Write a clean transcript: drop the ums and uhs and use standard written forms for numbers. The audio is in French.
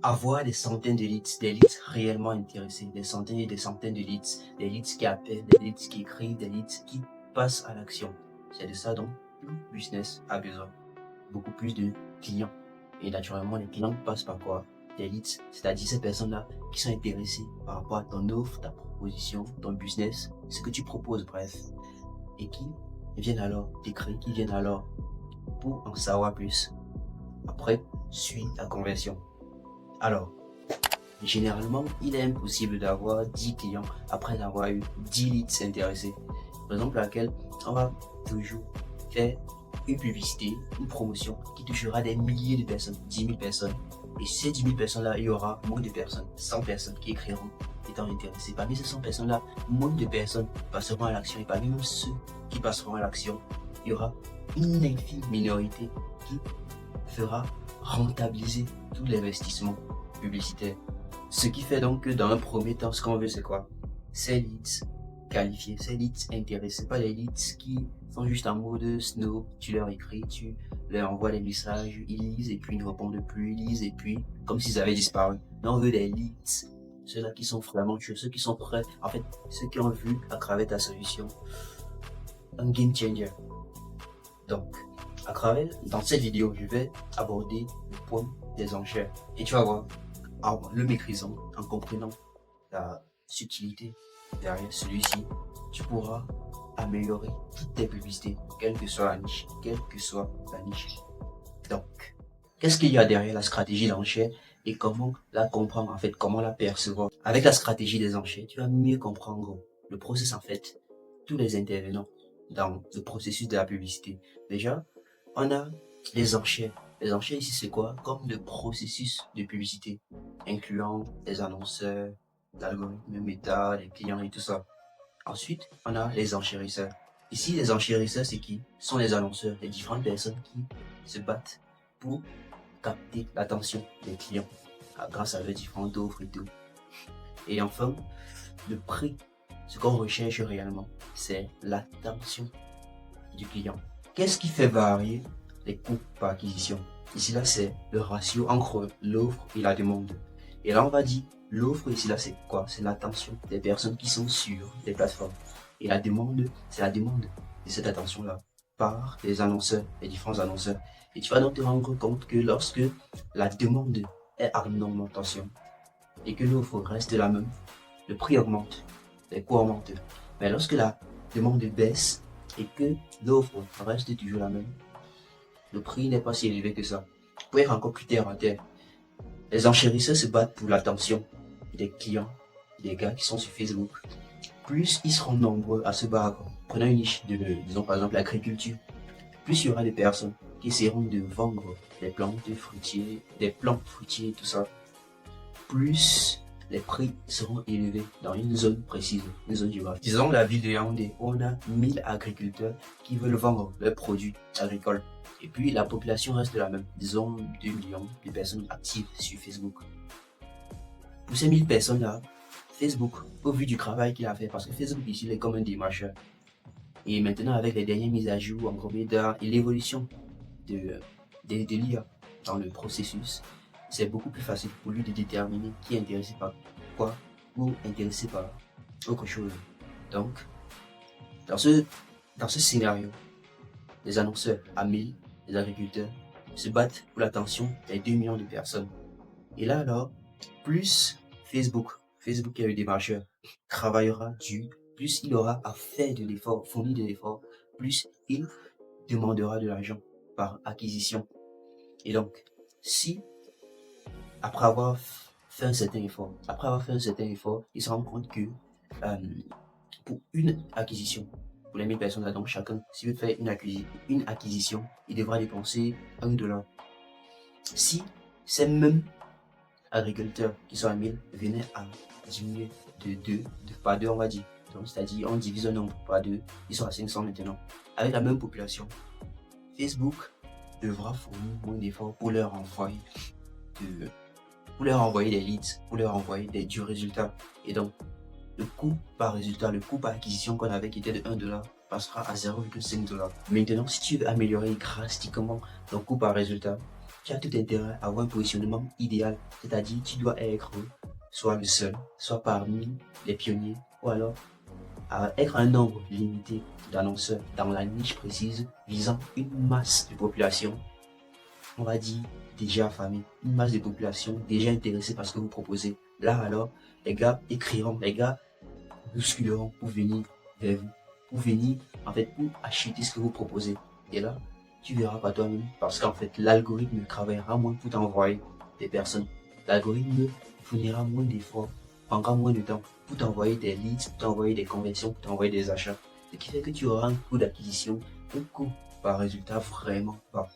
avoir des centaines de leads réellement intéressés, des centaines et des centaines de leads, des leads qui appellent, des leads qui écrivent, des leads qui passent à l'action. C'est de ça dont tout business a besoin. Beaucoup plus de clients. Et naturellement, les clients passent par quoi? Des leads, c'est-à-dire ces personnes-là qui sont intéressées par rapport à ton offre, ta proposition, ton business, ce que tu proposes, bref. Et qui viennent alors t'écrire, qui viennent alors pour en savoir plus. Après, suit la conversion. Alors, généralement, il est impossible d'avoir 10 clients après avoir eu 10 leads intéressés. Raison pour laquelle on va toujours faire une publicité, une promotion qui touchera des milliers de personnes, 10 000 personnes. Et ces 10 000 personnes-là, il y aura moins de personnes, 100 personnes qui écriront étant intéressées. Parmi ces 100 personnes-là, moins de personnes passeront à l'action. Et parmi même ceux qui passeront à l'action, il y aura une infime minorité qui fera rentabiliser tout l'investissement publicitaire. Ce qui fait donc que dans un premier temps, ce qu'on veut, c'est quoi? Ces leads qualifiés, ces leads intéressés, pas les leads qui sont juste en mode snow, tu leur écris, tu leur envoies des messages, ils lisent et puis ils ne répondent plus, ils lisent et puis comme s'ils avaient disparu. Mais on veut des leads, ceux-là qui sont vraiment chauds, ceux qui sont prêts, en fait, ceux qui ont vu à travers ta solution un game changer. Donc, à travers, dans cette vidéo, je vais aborder le point des enchères. Et tu vas voir, en le maîtrisant, en comprenant la subtilité derrière celui-ci, tu pourras améliorer toutes tes publicités, quelle que soit la niche, quelle que soit la niche. Donc, qu'est-ce qu'il y a derrière la stratégie d'enchères et comment la comprendre, en fait, comment la percevoir? Avec la stratégie des enchères, tu vas mieux comprendre le processus, en fait, tous les intervenants dans le processus de la publicité. Déjà, on a les enchères. Les enchères ici, c'est quoi? Comme le processus de publicité, incluant les annonceurs, l'algorithme méta, les clients et tout ça. Ensuite, on a les enchérisseurs. Ici, les enchérisseurs, c'est qui? Sont les annonceurs, les différentes personnes qui se battent pour capter l'attention des clients grâce à leurs différentes offres et tout. Et enfin, le prix, ce qu'on recherche réellement, c'est l'attention du client. Qu'est-ce qui fait varier les coûts par acquisition? Ici là, c'est le ratio entre l'offre et la demande. Et là, on va dire l'offre ici là, c'est quoi? C'est l'attention des personnes qui sont sur les plateformes. Et la demande, c'est la demande de cette attention-là par les annonceurs, les différents annonceurs. Et tu vas donc te rendre compte que lorsque la demande est en augmentation et que l'offre reste la même, le prix augmente, les coûts augmentent. Mais lorsque la demande baisse et que l'offre reste toujours la même, le prix n'est pas si élevé que ça. Pour être encore plus terre à terre, les enchérisseurs se battent pour l'attention des clients, des gars qui sont sur Facebook. Plus ils seront nombreux à se battre, prenons une niche de, disons par exemple l'agriculture, plus il y aura des personnes qui essaieront de vendre des plantes fruitiers, des plantes fruitiers, tout ça, plus les prix seront élevés dans une zone précise, une zone géographique. Disons la ville de Yaoundé, où on a 1000 agriculteurs qui veulent vendre leurs produits agricoles. Et puis la population reste la même, disons 2 millions de personnes actives sur Facebook. Pour ces 1000 personnes-là, Facebook, au vu du travail qu'il a fait, parce que Facebook ici il est comme un démarcheur. Et maintenant avec les dernières mises à jour en Andromeda et l'évolution de l'IA dans le processus, c'est beaucoup plus facile pour lui de déterminer qui est intéressé par quoi ou intéressé par autre chose. Donc, dans ce scénario, les annonceurs à 1000, les agriculteurs se battent pour l'attention des 2 millions de personnes. Et là alors, plus Facebook qui est le démarcheur, travaillera dur, plus il aura à faire de l'effort, fournir de l'effort, plus il demandera de l'argent par acquisition. Et donc, si après avoir fait un certain effort, il se rend compte que pour une acquisition, pour les 1000 personnes là, donc chacun, s'il veut faire une acquisition, il devra dépenser $1. Si ces mêmes agriculteurs qui sont à 1000 venaient à diminuer par deux on va dire, donc c'est-à-dire on divise un nombre par deux, ils sont à 500 maintenant, avec la même population, Facebook devra fournir moins d'efforts pour leur envoyer des leads, pour leur envoyer du résultat. Et donc, le coût par résultat, le coût par acquisition qu'on avait qui était de $1 passera à $0,5. Maintenant, si tu veux améliorer drastiquement ton coût par résultat, tu as tout intérêt à avoir un positionnement idéal. C'est-à-dire, tu dois être soit le seul, soit parmi les pionniers, ou alors être un nombre limité d'annonceurs dans la niche précise visant une masse de population, on va dire déjà affamée, une masse de population déjà intéressée par ce que vous proposez. Là alors, les gars écriront, les gars bousculeront pour venir vers vous, pour venir en fait pour acheter ce que vous proposez. Et là, tu verras pas toi-même parce qu'en fait l'algorithme travaillera moins pour t'envoyer des personnes. L'algorithme fournira moins d'efforts, prendra moins de temps pour t'envoyer des leads, pour t'envoyer des conversions, pour t'envoyer des achats. Ce qui fait que tu auras un coût d'acquisition, un coût par résultat vraiment bas.